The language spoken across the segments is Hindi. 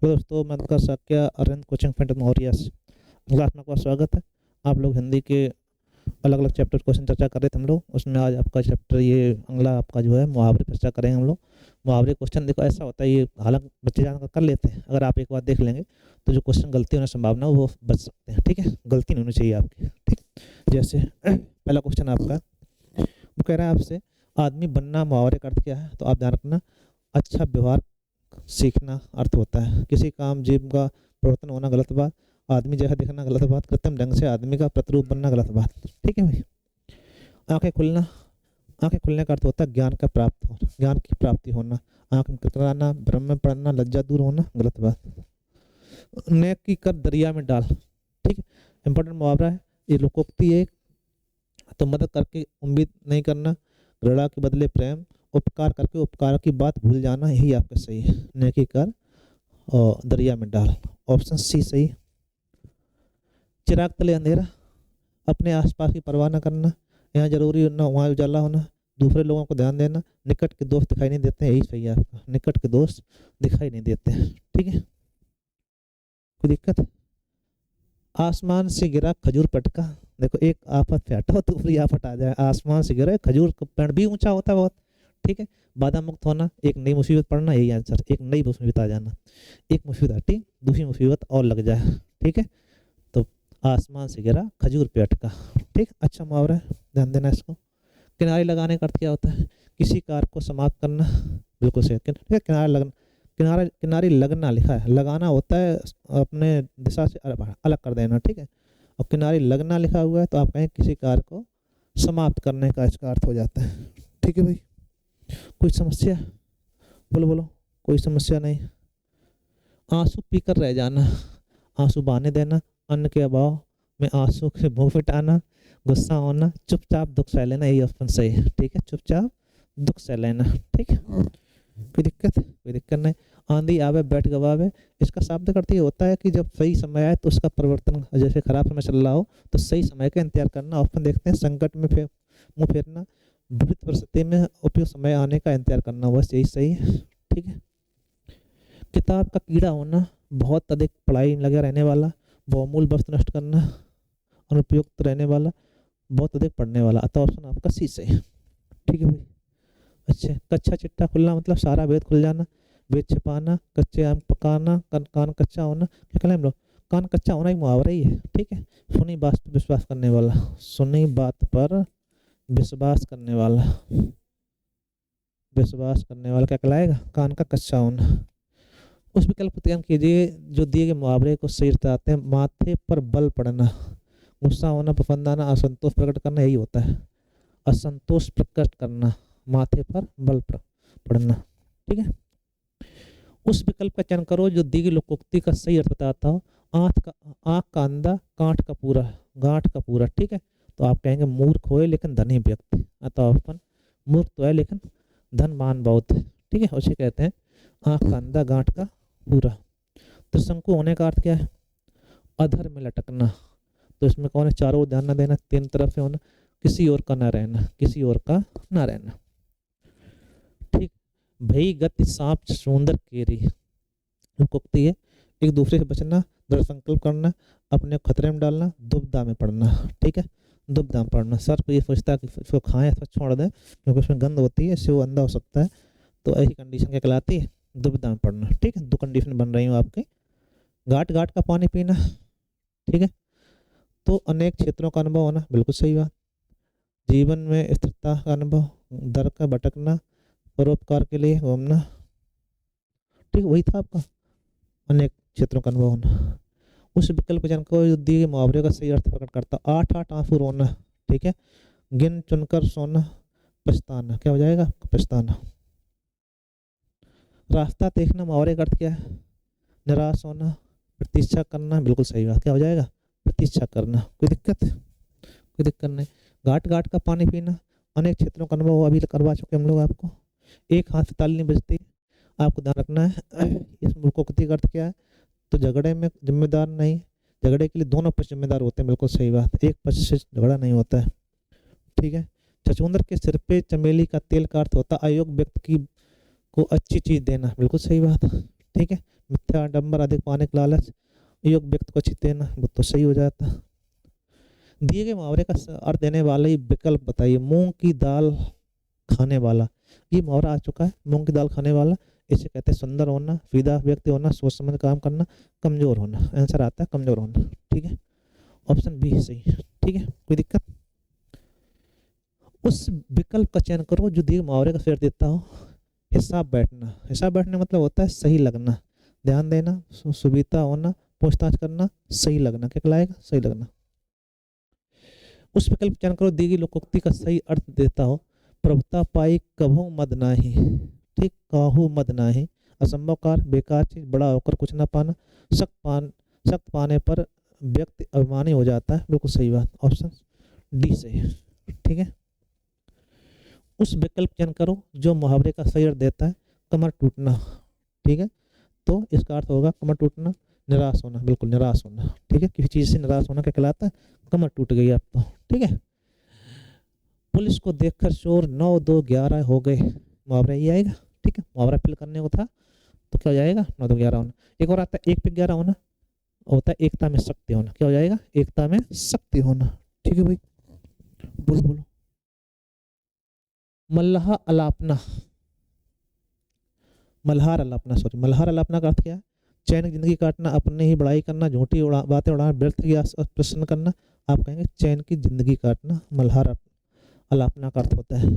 तो दोस्तों, मैं उनका साक्य अरविंद कोचिंग सेंटर मौर्या से क्लास में आपका स्वागत है। आप लोग हिंदी के अलग अलग चैप्टर क्वेश्चन चर्चा कर रहे थे हम लोग, उसमें आज आपका चैप्टर ये अगला आपका जो है मुहावरे पर चर्चा करेंगे हम लोग। मुहावरे क्वेश्चन देखो ऐसा होता है, ये हालांकि बच्चे जान कर लेते हैं, अगर आप एक बार देख लेंगे तो जो क्वेश्चन गलती होने की संभावना है वो बच सकते हैं। ठीक है, गलती नहीं होनी चाहिए आपकी। ठीक, जैसे पहला क्वेश्चन आपका वो कह रहा है आपसे, आदमी बनना मुहावरे का अर्थ क्या है? तो आप ध्यान रखना, अच्छा व्यवहार सीखना अर्थ होता है, किसी काम जीव का परिवर्तन होना गलत बात, आदमी जैसा दिखना गलत बात, कृत्रिम ढंग से आदमी का प्रतिरूप बनना गलत बात। ठीक है भाई। आंखें खुलना, आंखें खुलने का अर्थ होता है ज्ञान का प्राप्त होना, ज्ञान की प्राप्ति होना। आंख में कतराना, भ्रम में पड़ना, लज्जा दूर होना गलत बात। नेकी कर दरिया में डाल, ठीक है, इंपॉर्टेंट मुहावरा है ये, लोकोक्ति है। तो मदद करके उम्मीद नहीं करना, घृणा के बदले प्रेम, उपकार करके उपकार की बात भूल जाना, यही आपका सही है। नेकी कर और दरिया में डाल, ऑप्शन सी सही। चिराग तले अंधेरा, अपने आसपास की परवाह न करना, यहाँ जरूरी ना वहाँ उजाला होना, दूसरे लोगों को ध्यान देना, निकट के दोस्त दिखाई नहीं देते हैं, यही सही है आपका। निकट के दोस्त दिखाई नहीं देते हैं। ठीक है, कोई दिक्कत? आसमान से गिरा खजूर पटका, देखो एक आफत पे हटाओ दूसरी आफत आ जाए। आसमान से गिरा खजूर का पेड़ भी ऊंचा होता है बहुत। ठीक है, बाधा मुक्त होना, एक नई मुसीबत पड़ना, यही आंसर। एक नई मुसीबत आ जाना, एक मुसीबत हटी दूसरी मुसीबत और लग जाए। ठीक है, तो आसमान से गिरा खजूर पे अटका। ठीक, अच्छा मुहावरा है, ध्यान देना इसको। किनारे लगाने का अर्थ क्या होता है? किसी कार्य को समाप्त करना, बिल्कुल सही। ठीक है, किनारे लगना, किनारे किनारे लगना लिखा है, लगाना होता है अपने दिशा से अलग कर देना। ठीक है, और किनारे लगना लिखा हुआ है तो आप कहें किसी कार्य को समाप्त करने का इसका अर्थ हो जाता है। ठीक है भाई, कोई समस्या? बोलो बोलो, कोई समस्या नहीं। आंसू पीकर रह जाना, आंसू बहाने देना, अन्न के अभाव में आंसू के मुंह मिटाना, गुस्सा होना, चुपचाप दुख सह लेना, यही ऑप्शन सही है। ठीक है, चुपचाप दुख सह लेना। ठीक है, कोई दिक्कत? कोई दिक्कत नहीं। आंधी आवे बैठ गवावे, इसका शाब्दिक अर्थ ये होता है कि जब सही समय आए तो उसका परिवर्तन, जैसे खराब समय चल रहा हो तो सही समय का इंतजार करना। ऑप्शन देखते हैं, संकट में मुंह फेरना, विपरीत परिस्थिति में उपयुक्त समय आने का इंतजार करना, बस यही सही है। ठीक है, किताब का कीड़ा होना, बहुत अधिक पढ़ाई में लगा रहने वाला, बहुमूल्य वस्तु नष्ट करना, अनुपयुक्त रहने वाला, बहुत अधिक पढ़ने वाला, अतः ऑप्शन आपका सी से है। ठीक है भाई। अच्छा, कच्चा चिट्टा खुलना मतलब सारा भेद खुल जाना, भेद छिपाना, कच्चे आम पकाना, कान कच्चा होना। क्या कहना हम लोग, कान कच्चा होना एक मुहावरा ही है। ठीक है, सुनी बात पर विश्वास करने वाला, सुनी बात पर विश्वास करने वाला, विश्वास करने वाला क्या कहलाएगा? कान का कच्चा होना। उस विकल्प चयन कीजिए जो दिए गए मुहावरे को सही बताते हैं। माथे पर बल पड़ना, गुस्सा होना, पसंदाना, असंतोष प्रकट करना, यही होता है। असंतोष प्रकट करना, माथे पर बल पड़ना। ठीक है, उस विकल्प का चयन करो जो दी गई लोकोक्ति का सही अर्थ बताता हो। आंख का अंधा, कांठ का पूरा, गांठ का पूरा। ठीक है, तो आप कहेंगे मूर्ख होए लेकिन धनी व्यक्ति, अतः ऑप्शन मूर्ख तो है लेकिन धनवान बहुत है। ठीक है, उसे कहते हैं आंख का अंधा, गांठ का पूरा। त्रिशंकु होने का अर्थ क्या है? अधर में लटकना, तो इसमें कौन है? चारों ओर ध्यान न देना, तीन तरफ से होना, किसी और का ना रहना, किसी और का ना रहना। ठीक, भई गति सांप सुंदर केरी, लोकोक्ति है। एक दूसरे से बचना, दृढ़ संकल्प करना, अपने खतरे में डालना, दुविधा में पड़ना। ठीक है, दुविधा में पड़ना, सर्प ये सोचता है कि इसको खाएं अथवा छोड़ दें क्योंकि उसमें गंध होती है, इससे वो अंधा हो सकता है, तो ऐसी कंडीशन क्या कहलाती है? दुविधा में पड़ना। ठीक है, दो कंडीशन बन रही हूँ आपकी। घाट घाट का पानी पीना। ठीक है, तो अनेक क्षेत्रों का अनुभव होना, बिल्कुल सही बात। जीवन में स्थिरता का अनुभव, दर का भटकना, परोपकार के लिए घूमना। ठीक, वही था आपका, अनेक क्षेत्रों का अनुभव होना। उस विकल्प जन को दिए मुहावरे का सही अर्थ प्रकट करता। आठ आठ आंसू रोना। ठीक है, गिन चुनकर सोना, पछताना, क्या हो जाएगा? पछताना। रास्ता देखना, मुहावरे का अर्थ क्या है? निराश होना, प्रतीक्षा करना, बिल्कुल सही बात, क्या हो जाएगा? प्रतीक्षा करना। कोई दिक्कत? कोई दिक्कत नहीं। घाट घाट का पानी पीना, अनेक क्षेत्रों का अनुभव अभी करवा चुके हम लोग आपको। एक हाथ से ताली नहीं बजती, आपको ध्यान रखना है। इस लोकोक्ति का अर्थ क्या है? तो झगड़े में जिम्मेदार नहीं, झगड़े के लिए दोनों पक्ष जिम्मेदार होते हैं, बिल्कुल सही बात, एक पक्ष से झगड़ा नहीं होता है। ठीक है, छछूंदर के सिर पे चमेली का तेल का अर्थ होता है अयोग्य व्यक्ति को अच्छी चीज देना, बिल्कुल सही बात। ठीक है, मिथ्या आडंबर, अधिक पाने का लालच, योग व्यक्ति को चिते न, वो तो सही हो जाता। दिए गए मुहावरे का अर्थ देने वाले ही विकल्प बताइए। मूंग की दाल खाने वाला, ये मुहावरा आ चुका है। मूंग की दाल खाने वाला, इसे कहते हैं सुंदर होना, सीधा व्यक्ति होना, सोच समझ काम करना, कमजोर होना। आंसर आता है कमजोर होना। ठीक है, ऑप्शन बी सही। ठीक है, कोई दिक्कत? उस विकल्प का चयन करो जो दिए मुहावरे का शेर देता हो। हिसाब बैठना, हिसाब बैठने मतलब होता है सही लगना, ध्यान देना, सुविधा होना, पूछताछ करना, सही लगना। क्या कहलाएगा? सही लगना। उस विकल्प चयन करो दी गई लोकोक्ति का सही अर्थ देता हो। प्रभुता पाई कभू मद नाही, ठीक, काहू मद नाही, असंभव कार्य, बेकार चीज, बड़ा होकर कुछ ना पाना, सख्त पाने पर व्यक्ति अभिमानी हो जाता है। बिल्कुल सही बात, ऑप्शन डी से। ठीक है, उस विकल्प चयन करो जो मुहावरे का सही अर्थ देता है। कमर टूटना, ठीक है, तो इसका अर्थ होगा कमर टूटना, निराश होना। बिल्कुल निराश होना। ठीक है, किसी चीज से निराश होना क्या कहलाता है? कमर टूट गई आप तो। ठीक है, पुलिस को देखकर चोर 9 2 11 हो गए, मुहावरा ये आएगा। ठीक है, मुहावरा फिल करने को था तो क्या हो जाएगा? 9 2 11 होना। एक और आता है 1 पे 11 होना, होता है एकता में शक्ति होना। क्या हो जाएगा? एकता में शक्ति होना। ठीक है भाई, बोलो बोलो। मल्लाह अलापना, मल्हार अलापना, सॉरी, मल्हार अलापना का अर्थ क्या है? चैन जिंदगी काटना, अपने ही बड़ाई करना, झूठी बातें उड़ाना, व्यर्थ की प्रश्न करना। आप कहेंगे चैन की जिंदगी काटना, मल्हार अलापना का अर्थ होता है।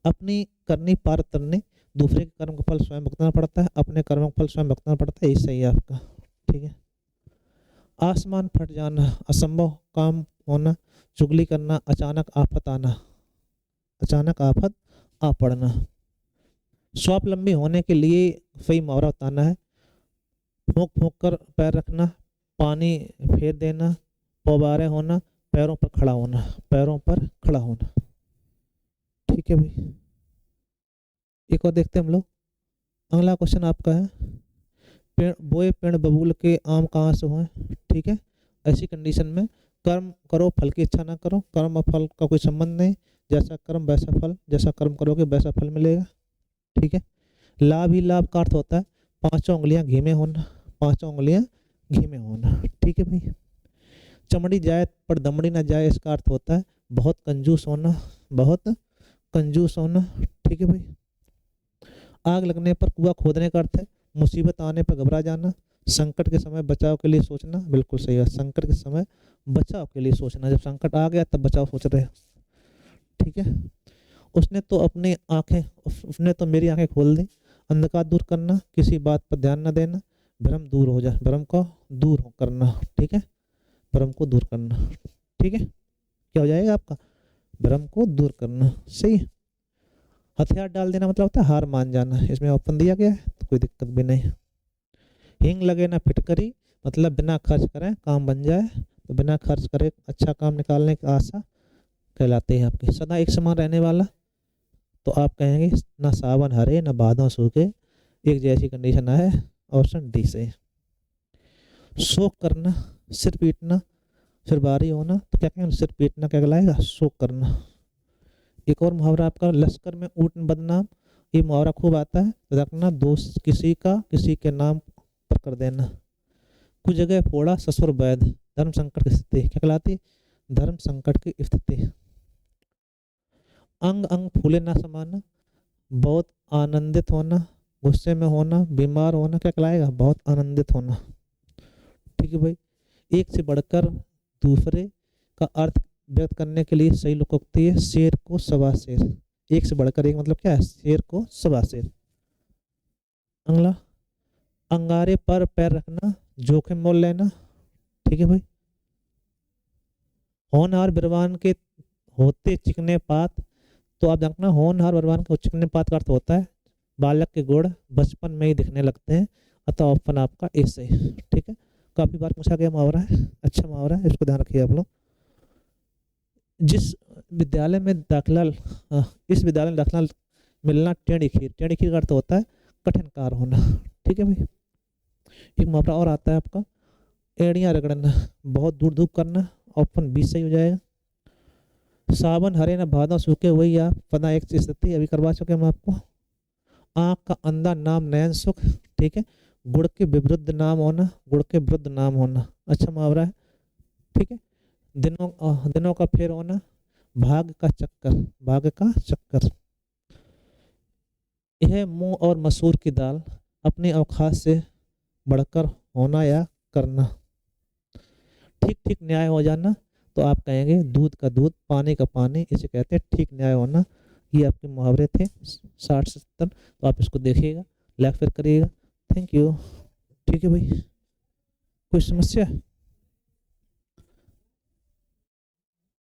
अपनी करनी पार तरने, दूसरे के कर्म का फल स्वयं भुगतना पड़ता है, अपने कर्मों का फल स्वयं भुगतना पड़ता है, ये सही है आपका। ठीक है, आसमान फट जाना, असंभव काम होना, चुगली करना, अचानक आफत आना, अचानक आफत आ पड़ना। स्वावलंबी होने के लिए सही मुहावरा बताना है। फूंक फूंक कर पैर रखना, पानी फेर देना, पौबारे होना, पैरों पर खड़ा होना, पैरों पर खड़ा होना। ठीक है भाई, एक और देखते हैं हम लोग। अगला क्वेश्चन आपका है, पेड़ बोए पेड़ बबूल के आम कहाँ से हुए? ठीक है, ऐसी कंडीशन में कर्म करो फल की इच्छा ना करो, कर्म और फल का कोई संबंध नहीं, जैसा कर्म वैसा फल, जैसा कर्म करोगे वैसा फल मिलेगा। ठीक है, लाभ ही लाभ का अर्थ होता है पांचों उंगलियां घी में होना, पांचों उंगलियां घी में होना। ठीक है भाई, चमड़ी जाए पर दमड़ी ना जाए, इसका अर्थ होता है बहुत कंजूस होना, बहुत कंजूस होना। ठीक है भाई, आग लगने पर कुआं खोदने का अर्थ है मुसीबत आने पर घबरा जाना, संकट के समय बचाव के लिए सोचना। बिल्कुल सही है, संकट के समय बचाव के लिए सोचना, जब संकट आ गया तब बचाव सोच रहे हैं। ठीक है, उसने तो अपनी आंखें, उसने तो मेरी आंखें खोल दी, अंधकार दूर करना, किसी बात पर ध्यान न देना, भ्रम दूर हो जाए, भ्रम को दूर करना। ठीक है, भ्रम को दूर करना। ठीक है, क्या हो जाएगा आपका? भ्रम को दूर करना। सही। हथियार डाल देना मतलब होता है हार मान जाना, इसमें ऑप्शन दिया गया है तो कोई दिक्कत भी नहीं। हिंग लगे ना फिटकरी, मतलब बिना खर्च करें काम बन जाए, तो बिना खर्च करे अच्छा काम निकालने की आशा कहलाते हैं आपकी। सदा एक समान रहने वाला, तो आप कहेंगे ना सावन हरे ना भादों सूखे, एक जैसी कंडीशन है, ऑप्शन डी से। शोक करना, सिर पीटना, फिर भारी होना, तो क्या कहेंगे? सिर पीटना क्या कहलाएगा? शोक करना। एक और मुहावरा आपका, लश्कर में ऊँट बदनाम, ये मुहावरा खूब आता है। रखना दोष किसी का किसी के नाम पर कर देना, कुछ जगह फोड़ा ससुर वैद, धर्म संकट की स्थिति क्या कहलाती? धर्म संकट की स्थिति। अंग अंग फूले ना समाना, बहुत आनंदित होना, गुस्से में होना, बीमार होना, क्या कहलाएगा? बहुत आनंदित होना। ठीक है भाई, एक से बढ़कर दूसरे का अर्थ व्यक्त करने के लिए सही लोकोक्ति है शेर को सवा शेर। एक से बढ़कर एक मतलब क्या है? शेर को सवा शेर। अगला, अंगारे पर पैर रखना, जोखिम मोल लेना। ठीक है भाई, होनहार बिरवान के होते चिकने पात, तो आप देखना होनहार बिरवान के चिकने पात का अर्थ होता है बालक के गुण बचपन में ही दिखने लगते हैं, अतः ऑप्शन आपका ए से। ठीक है, काफी बार पूछा गया मुहावरा है, अच्छा मुहावरा है, इसको ध्यान रखिए आप लोग। जिस विद्यालय में दाखिला, इस विद्यालय में दाखिला मिलना टेढ़ी खीर, टेढ़ी खीर का अर्थ होता है कठिन कार्य होना। ठीक है भाई, एक मुहावरा और आता है आपका, एड़ियां रगड़ना, बहुत दूर धूप करना, ऑप्शन बी सही हो जाएगा। सावन हरे न भादों सूखे, वही आप पता एक स्थिति अभी करवा चुके हम आपको। आँख का अंधा नाम नयन सुख, ठीक है, गुड़ के विरुद्ध नाम होना, गुड़ के विरुद्ध नाम होना, अच्छा मुहावरा है। ठीक है। दिनों का फेर होना, भाग का चक्कर, भाग का चक्कर। यह मुंह और मसूर की दाल, अपनी औकात से बढ़कर होना या करना। ठीक ठीक न्याय हो जाना, तो आप कहेंगे दूध का दूध, पानी का पानी, इसे कहते हैं ठीक न्याय होना। ये आपके मुहावरे थे 60 से 70। तो आप इसको देखिएगा, लाइक फिर करिएगा। Thank you. ठीक है भाई, कोई समस्या है?